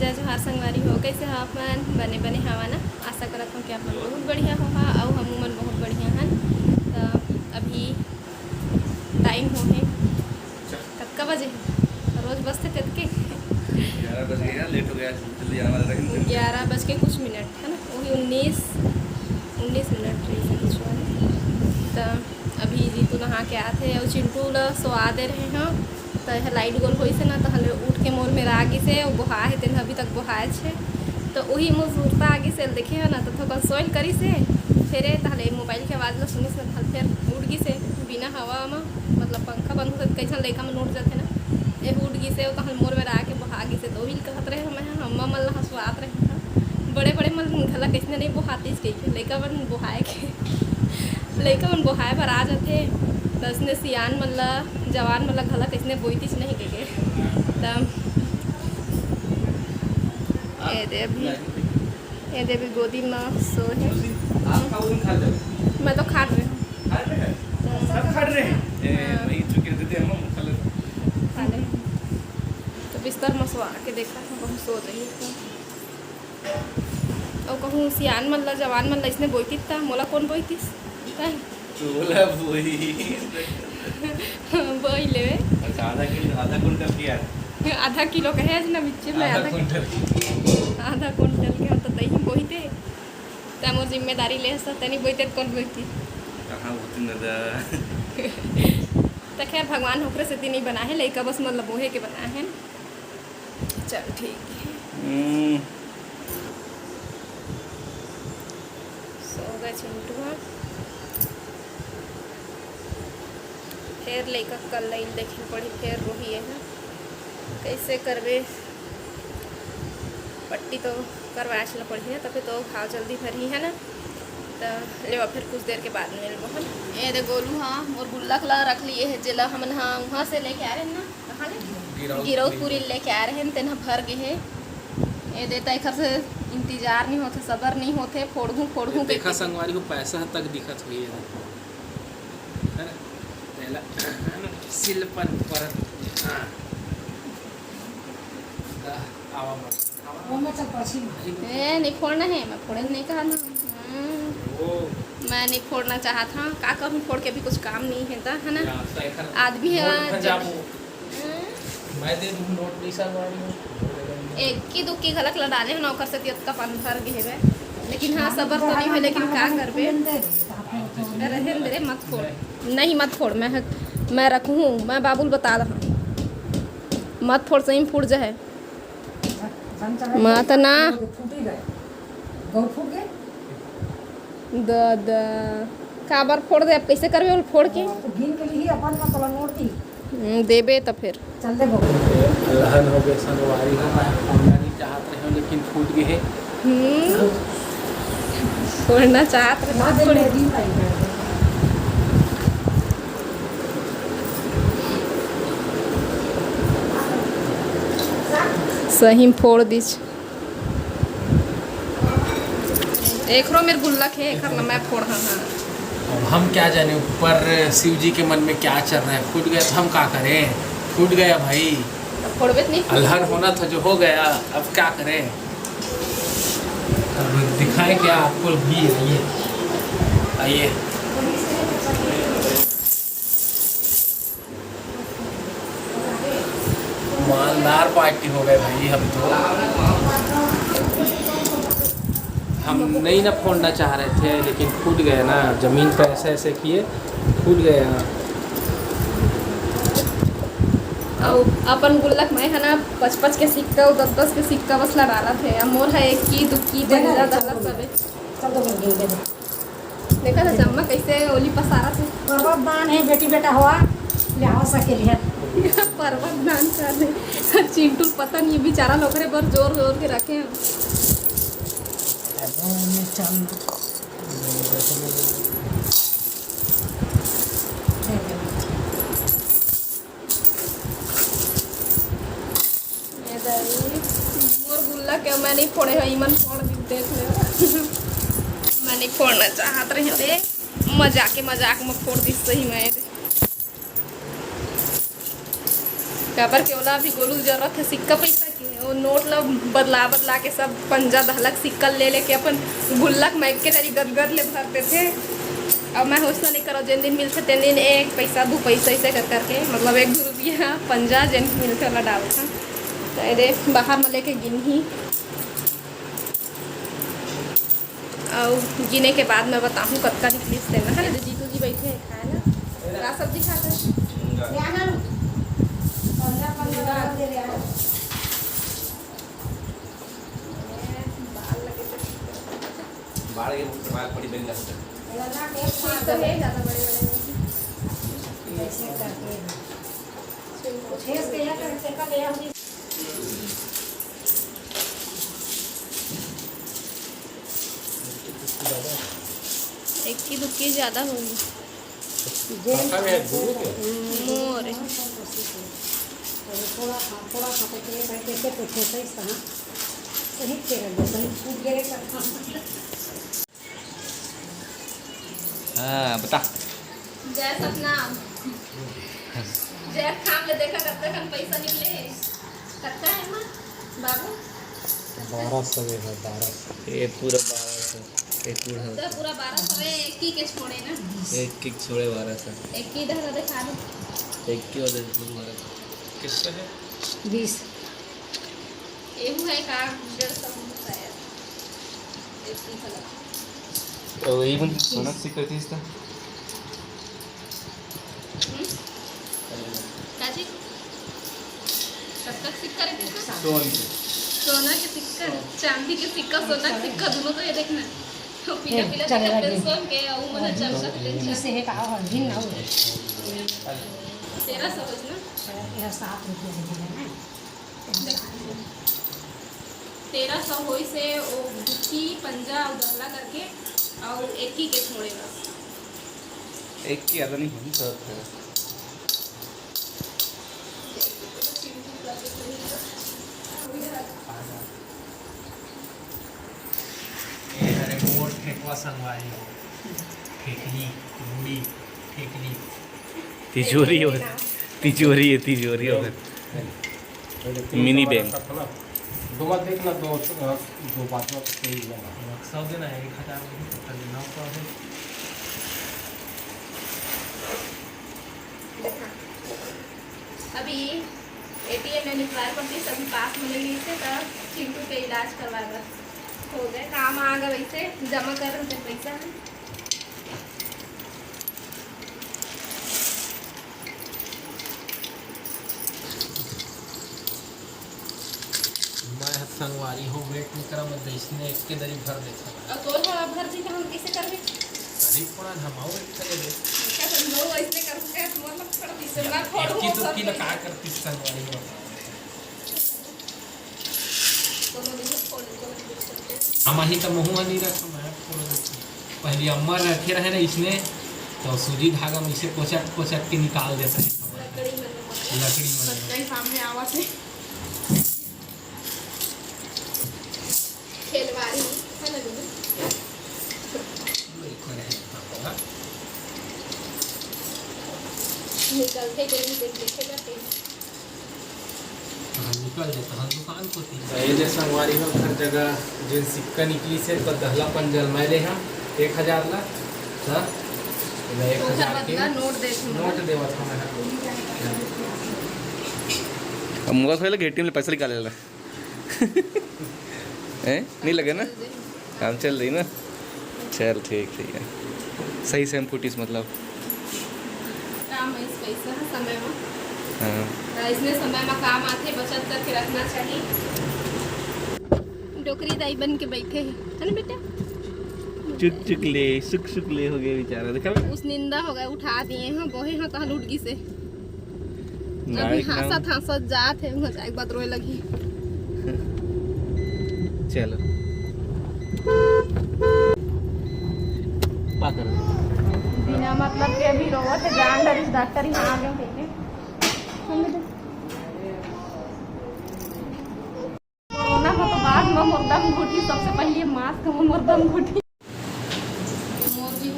जय जोहार संगवारी हो। कैसे हो आप मन? बने बने हवा ना। आशा करत हूँ कि आप मन बहुत बढ़िया हो और हम मन बहुत बढ़िया हैं। तो अभी टाइम हो है कतका बजे है? रोज़ बसते तक के 11 बज गया, लेट हो गया, जल्दी आना था। 11 बज के कुछ मिनट है ना, वही 19 मिनट रही है कुछ वाले। तो अभी जीतू नहा के आते और चिंटू ला सोआ दे रहे हैं। तो यह लाइट गोल होई से ना, तो हले उठ के मोर में आगे से वो बोहा है, तेन अभी तक बोहाए छे। तो वही मुँह सुरता आगे से देखे है ना, तो थोड़ा सोल करी से फिर तहले मोबाइल के आवाज़ ला सुनी से हल फिर उड़ गई से बिना हवा में, मतलब पंखा बंद होते कैसा लड़का में उठ जाते ना, ये उड़ गई से। तो हल मोर में आके बोहा गई से। तो वही कहत रहे हम मन ला हंसवात रहे हैं। बड़े बड़े मन घला कैसे नहीं बोहातीस कही लड़का मन बोहाए के लड़का मन बोहाए भर आ जाते। तो उसने सियान मल्ला जवान मल्ला घला कैसे बोईतीस नहीं के तब ये दे भी गोदी में सो है। मैं तो खा रही हूँ। तो बिस्तर में सो के देखा बहुत सो रही है। और कहूँ सियान मल्ला जवान मल्ला इसने बोईतीस था, मोला कौन बोईतीस बोई ले आधा किलो कहे ना बिच्चे में आधा कुंटल के हम तो तही बोईते। तो मोर जिम्मेदारी ले तनी बोईते कौन बोईती तो खैर भगवान होकरे से नहीं बना है, लड़का बस मतलब बोहे के बना है। चल ठीक है। सो गए चिंटू फिर लड़का कल लाइन देखे पड़ी फिर रोही है ना, कैसे करवे पट्टी तो करवा चला पड़ी है, तभी तो घाव जल्दी भरी है ना। तो ले फिर कुछ देर के बाद मिल बहुत ये दे गोलू हाँ और गुल्लक ला रख लिए है जिला हम हाँ वहाँ से लेके आ रहे हैं ना, कहाँ ले गिरौदपुरी लेके आ रहे हैं। तेना भर गए है ये देता एक से इंतजार नहीं होते, सबर नहीं होते, फोड़ू देखा संगवारी को पैसा तक दिखत हुई है सिल पर नहीं फोड़ना है, मैं फोड़े नहीं कहा ना। मैं नहीं फोड़ना चाहा था, का करूँ फोड़ के भी कुछ काम नहीं है है ना। आदमी है मैं दे दूँ नोट पैसा एक की दुक्की गलत लड़ाने हैं नौकर से का पान भर गए है। लेकिन हाँ सबर तो नहीं है, लेकिन क्या करबे रहे मेरे मत फोड़ नहीं मत फोड़। मैं रखूँ मैं बाबुल बता रहा मत फोड़, सही फूट जाए मत ना दादा का बार फोड़ दे। अब कैसे करबे फोड़ के देबे तो फिर चल दे लहन हो गए संगवारी नहीं चाहत रहे लेकिन फूट गए है। फोड़ना चाहत रहे सही फोड़ दीज एक रो मेरे गुल्लक है एक मैं फोड़ हाँ। अब हम क्या जाने ऊपर शिव जी के मन में क्या चल रहा है। फूट गया तो हम क्या करें, फूट गया भाई, फोड़बे नहीं अल्हर होना था जो हो गया, अब क्या करें। अब दिखाएं क्या आपको भी, आइए मालदार पार्टी हो गए भाई। हम नहीं ना फोड़ना चाह रहे थे लेकिन फूट गए ना, ज़मीन पर ऐसे ऐसे किए फूट गए ना। और अपन गुल्लक में है ना 5-5 के सिक्का और 10-10 के सिक्का बस डाला थे। अब मोर है 1 की 2 की देखा था जम्मा कैसे ओली पसारा थे। पर्वत दान है बेटी बेटा हुआ ले आ सके लिए पर्वत दान कर दे। चिंटू पता नहीं बेचारा नौकरे पर जोर जोर के रखे हैं। मोर गुल्ला क्या मैं नहीं फोड़े है, ईमन फोड़ देख ले। मैं नहीं फोड़ना चाहत रही रे, मजाक में फोड़ दी सही में। कबर के ओला भी गोलू जरूरत है सिक्का पैसा की वो नोट लो बदला बदला के सब पंजा दहलक सिक्कल ले लेके अपन गुल्लक मैग के तरी गदगद ले भरते थे। अब मैं होश नहीं करो, जिन दिन मिलते तीन दिन 1 पैसा 2 पैसा ऐसे कर करके मतलब 1-2 रुपया पंजा जिन मिलते वाला डाल था। तो ये बाहर में लेके गिन ही और गिने के बाद मैं बताऊँ कत्का निकली देना है। जीतू जी बैठे हैं खाए ना, क्या सब्जी खाते हैं? ले आना 15 दे ले आना। बाढ़ के मुख बाल बड़ी बेल लगता है। लगा के ठीक तो है, ज़्यादा बड़े ऐसे करके छेस के या करके का ले आऊंगी। एक की दुक्की ज़्यादा होगी मोर। थोड़ा खाते थे कैसे पूछे सही सही तेरा सही फूट गए का। हाँ बता। जय सतनाम जय खाम ले देखा करते हम पैसा निकले करता है मां बाबू 1200 है 1200 ये पूरा 1200 एक तो पूरा 1200 है। एक ही के छोड़े ना, एक छोड़े 1200 एक ही इधर दिखा दो। एक की और 1200 किससे है 20 एहू है का 150 है एक ही फला। तो even सोना सीक्रेट थी इसका काजी कब तक सिक्का रखे थे? सोना के सिक्का, चांदी के सिक्का, सोना के सिक्का दोनों तो ये देखना तो पीला पीला चलेगा सिक्का जी। सोन के और मन चल सकते से है का और दिन ना हो 1300 बजना यह 7 रुपया है ना 1300 होई से वो दुखी पंजा और गहला करके और एक ही के छोड़े बस। एक की ज़्यादा नहीं होनी चाहिए। रिमोट फेंकवा संगवारी हो फेंकनी मुड़ी फेंकनी तिजोरी हो तिजोरी है तिजोरी हो मिनी बैंक। दो बार देखना दो बात सही लगा 100 देना 1000 देना होगा। अभी एटीएम में निकलवाए पड़ती सभी पास में ली थे तब चिंटू के इलाज करवा कर हो गए काम आ गए वैसे जमा कर रहे थे पैसा। मैं संगवारी हो वेट नहीं करा मैं इसने एक के दरी भर देता और तो भर दी हम कैसे कर भी दरी पड़ा धमाओ वेट करे दे क्या समझो ऐसे कर के मतलब कर दी से ना एक फोड़ो की तो की लगा करती संगवारी हो दोनों दिन फोड़ को हम ही तो मुँह नहीं रखा मैं फोड़ देती पहले अम्मा रखे रहे ना इसने तो सूजी धागा में इसे कोचट के निकाल देता है लकड़ी में लकड़ी में कहीं सामने आवाज है खेलवारी है ना दीदी निकलते के लिए देखे जाते निकल जाता हम दुकान को थी ये संगवारी हो हर जगह जिन सिक्का निकली से तो दहला पंजल मैं ले हम 1000 ला हाँ 1000 के नोट देख नोट देवा था मैं अब मुँह खोले के एटीएम में पैसा निकाले ला हैं नहीं लगे ना काम चल रही ना चल ठीक है सही सेम फुटीस मतलब काम है इस पैसा समय में हाँ इसमें समय में काम आते बचत करके रखना चाहिए। डोकरी दाई बन के बैठे हैं है ना बेटा चुक चुकले सुख सुखले हो गए बेचारा देखा उस निंदा हो गए उठा दिए हैं बोहे हाँ कहाँ लुटगी से अभी हंसत जात है वहाँ जाए बात रोए लगी। चलो क्या कर बिना मतलब के अभी रोवत है जान डर डॉक्टर यहाँ आ गए थे कोरोना को तो बाद में मुर्दम घुटी सबसे पहले मास्क में मुर्दम घुटी मोदी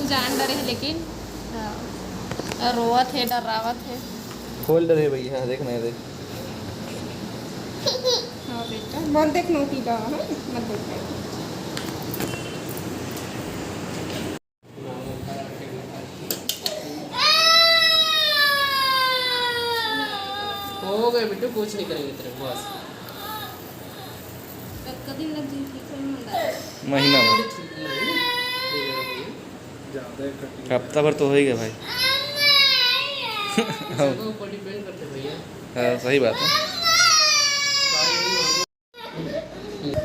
जान डरे है लेकिन रोवत है डरावत है खोल दे भैया, देखना है देख। हाँ बेटा बहुत देख नोटी का है मत देख। हो गए बेटू, कुछ नहीं करेंगे तेरे को बस। कभी लग जी ठीक है मंदा महीना में हफ्ता भर तो हो ही गया भाई। जगह ऊपर डिपेंड करते भैया। हाँ सही बात है।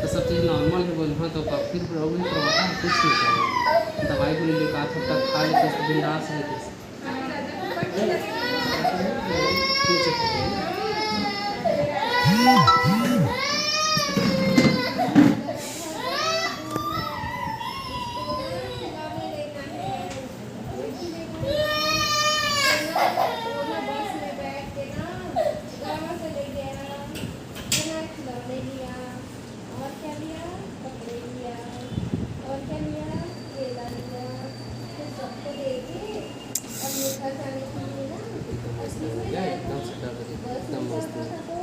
तो सब चीज़ नॉर्मल है बोल। हाँ तो फिर प्रॉब्लम करवाता है, कुछ नहीं करेगा। दवाई को लेकर आध हफ्ता खा लेते तो बिंदास लेते।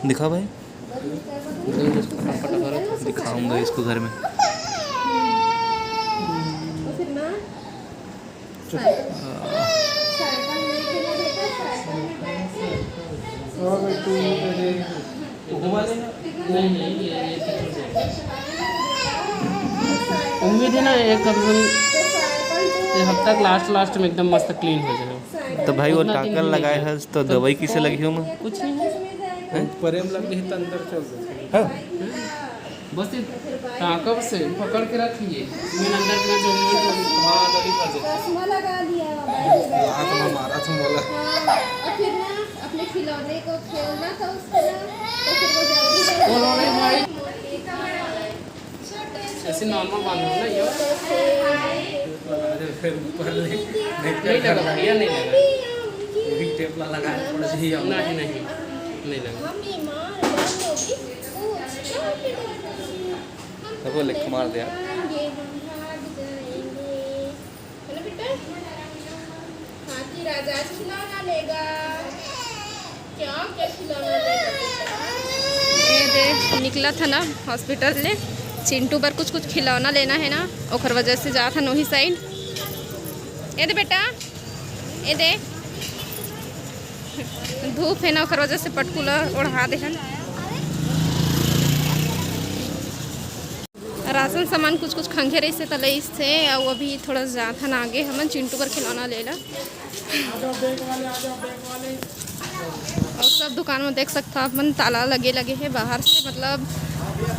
दिखा भाई, दिखाऊंगा इसको घर में। उम्मीद है ना एक हफ्ता लास्ट में एकदम मस्त क्लीन हो जाएगा। तो भाई वो टाँकल लगाए है तो दवाई किसे लगी हो? मैं कुछ नहीं प्रेम लग गई तो अंदर चल गए। बस ये टाँकब से पकड़ के रखिए। मैं अंदर में जो हाँ दवाई कर दे। चश्मा लगा दिया हाथ में मारा था बोला। और फिर ना अपने खिलौने को खेलना था उससे ना, तो फिर वो जल्दी बोलो नहीं भाई, ऐसे नॉर्मल बांधो ना ये। फिर ऊपर नहीं लगा भैया, नहीं लगा। वही टेप लगा थोड़ा सी हम नहीं लगा। तो वो लिख मार दिया। हाथी राजा खिलौना लेगा, क्या क्या खिलौना लेगा? ये दे निकला था ना हॉस्पिटल से चिंटू पर कुछ खिलौना लेना है ना, ओकर वजह से जा था नोही साइड। ये दे बेटा, ये दे धूप है ना, ओकर वजह से पटकुला ओढ़ा दे हन। राशन सामान कुछ खंगे रही से तले इससे और अभी थोड़ा ज़्यादा ना आगे हम चिंटू पर खिलौना ले ला। और सब दुकान में देख सकता अपन ताला लगे है बाहर से, मतलब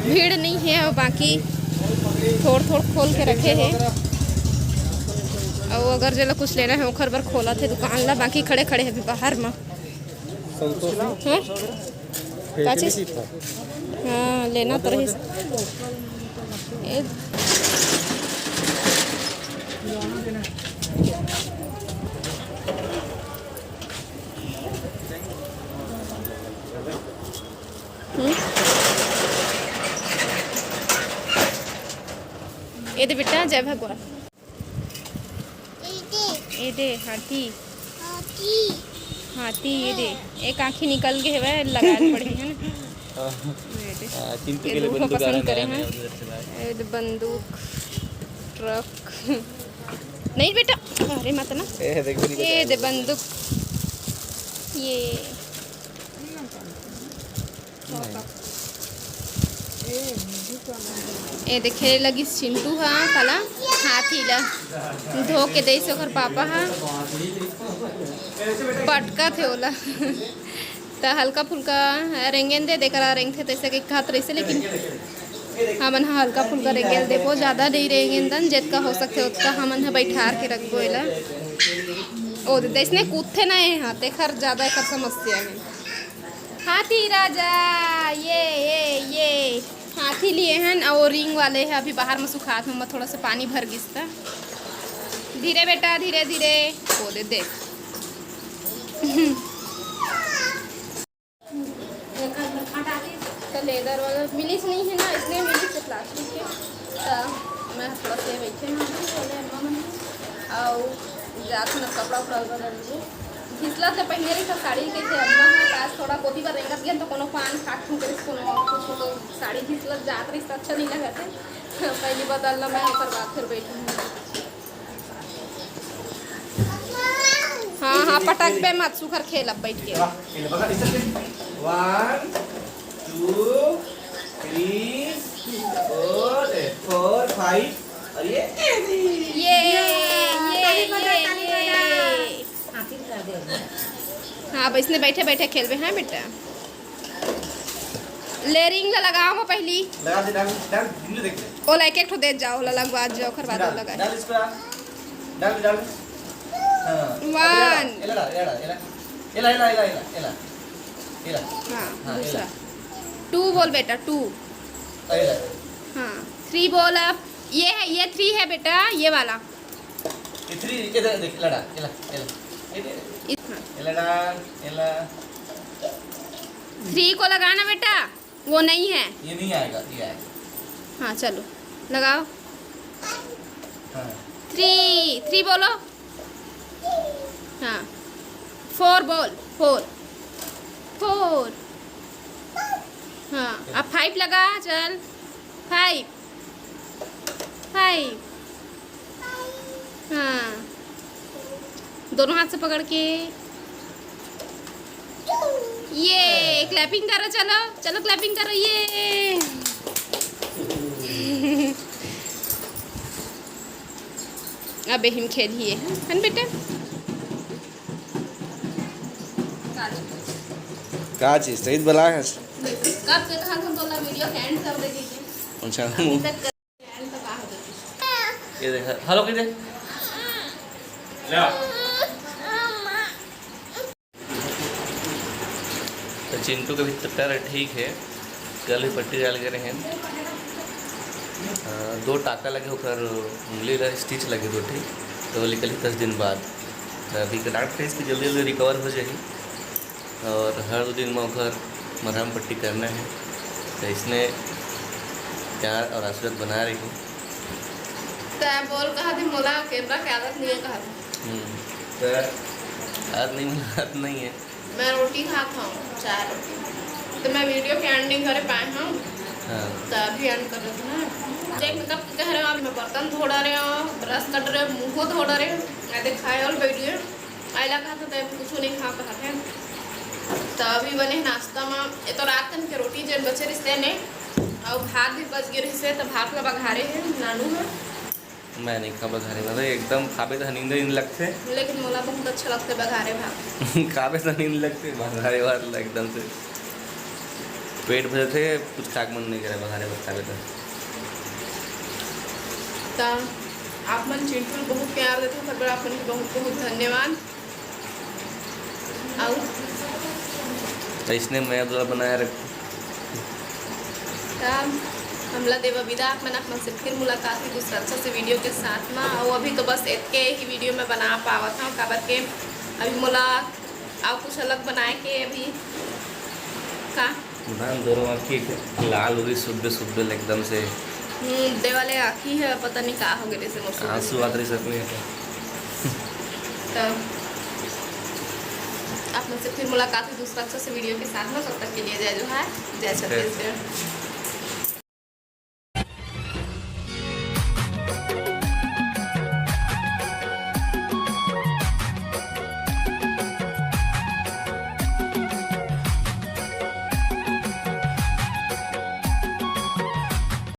भीड़ नहीं है और बाकी थोड़ खोल के रखे हैं। और अगर जला कुछ लेना है ओखर बार खोला थे दुकान ला, बाकी खड़े है अभी बाहर में। क्या चीज़? हाँ लेना तो रही। ये दे बेटा, जय भगवान। ये दे हाथी हाथी, ये दे एक आँखी निकल गए है लगाए पड़े हैं ना। चिंटू के लिए बंदूक पसंद करे हैं, ये बंदूक ट्रक नहीं बेटा, अरे मत ना। ये दे बंदूक, ये देखे लगी चिंटू हाँ ताला हाथी ला धो के दे से ओकर पापा हाँ पटका थे ओला। तो हल्का फुल्का रेंगेन दे देकर रेंग थे तैसे के खात रही से, लेकिन हमन हल्का फुल्का रेंगेल देबो, ज़्यादा नहीं रेंगेन दन जितना हो सकते उतना हमन बैठा के रखबो एला। ओ देसने कूदते ना यहाँ ते खर ज़्यादा एक समस्या है। हाथी राजा ये हाथी लिए हैं और रिंग वाले हैं, अभी बाहर में सुखात में थोड़ा सा पानी भर गिसता। धीरे बेटा धीरे धीरे ओ दे देख। तो लेदर वाला मिलिस नहीं है ना, इसलिए मिलिस से प्लास्टिक के। तो मैं थोड़ा से बैठे हैं बोले और जाते ना कपड़ा उपड़ा फिसलत से पहले रही तो साड़ी के थे अम्मा है आज थोड़ा कोठी पर रेंगत गया तो कोनो पान खाट ठुक के कोनो कुछ तो साड़ी फिसलत जात रही तो अच्छा नहीं लगा थे पहली बदलना मैं ओकर बाद फिर बैठी हाँ हाँ पटक पे मत सुखर खेल अब बैठ के 1 2 3 4 5 और ये हाँ बस इसने बैठे बैठे खेलबे हैं बेटा ले रिंग लगाओ पहली लगा दे डाल डाल वीडियो देख ले ओ लाइक एक ठो दे जाओ लगवा जाओ खर बाद लगा डाल इसको डाल डाल हां 1 एला हाँ दूसरा 2 बोल बेटा 2 हाँ 3 बोल अब ये है ये 3 है बेटा ये वाला ये 3 इधर देख एला एला 3 को लगाना बेटा वो नहीं है ये नहीं आएगा ये आएगा हाँ चलो लगाओ हां 3 बोलो हाँ 4 बोल 4 हाँ अब 5 लगा चल 5 हाँ दोनों हाथ से पकड़ के ये क्लैपिंग करो चलो चलो क्लैपिंग करो ये अब हम खेलिए है बेटा क्या चीज सही बला है कब से कहा तुम तो वीडियो एंड कर देगी अच्छा एंड तक आ देगी ये देख हेलो के दे ले तो चिंटू का भी पैर ठीक है कल ही पट्टी डाल के रहे हैं 2 टाका लगे होकर उंगली ला स्टिच लगे 2 ठीक तो निकली 10 दिन बाद अभी के डॉक्टर इसकी जल्दी जल्दी रिकवर हो जाएगी और हर 2 दिन में घर मरहम पट्टी करना है तो इसने प्यार और आशीर्वाद बना रही हूँ तो बोल कहा थी मोला कैमरा की आदत नहीं है कहा तो आदत नहीं है मैं रोटी खाता हूँ 4 रोटी तो मैं वीडियो के एंडिंग करे पाए हूँ हाँ तो अभी एंड कर रहे थे ना देख मतलब कह रहे हो आप मैं बर्तन धो रहे हो ब्रश कट रहे हो मुँह धो रहे मैं दिखाए और वीडियो आइला कहा था कुछ नहीं खा पा थे तो अभी बने नाश्ता में ये तो रात के रोटी जन बचे रिश्ते ने और भात भी बच गए रिश्ते तो भात में बघारे हैं नानू में मैं नहीं खा बघारे मतलब एकदम खाबे तो नींद नहीं लगते लेकिन मोला बहुत अच्छा लगता है बघारे भात खाबे तो नींद लगते बघारे वाला एकदम से पेट भरे थे कुछ खाक मन नहीं करे बघारे भात खाबे तो आप मन चिंटू बहुत प्यार देते सब बड़ा अपन बहुत बहुत धन्यवाद और तो इसने मैं द्वारा बनाया रख हमला देवा विदा मैंने अपना से फिर मुलाकात हुई दूसरा अच्छा से वीडियो के साथ में और अभी तो बस इतने ही वीडियो में बना पावा था काबर के अभी मोला और कुछ अलग बनाए के अभी का धान दोनों आँखी लाल हो गई शुद्ध शुद्ध एकदम से देवाले आँखी है पता नहीं कहा हो गए से आंसू आ रही सकते तो आप मुझसे फिर मुलाकात हुई दूसरा अच्छा से वीडियो के साथ में तब तक के लिए जय जोहार जय छत्तीसगढ़।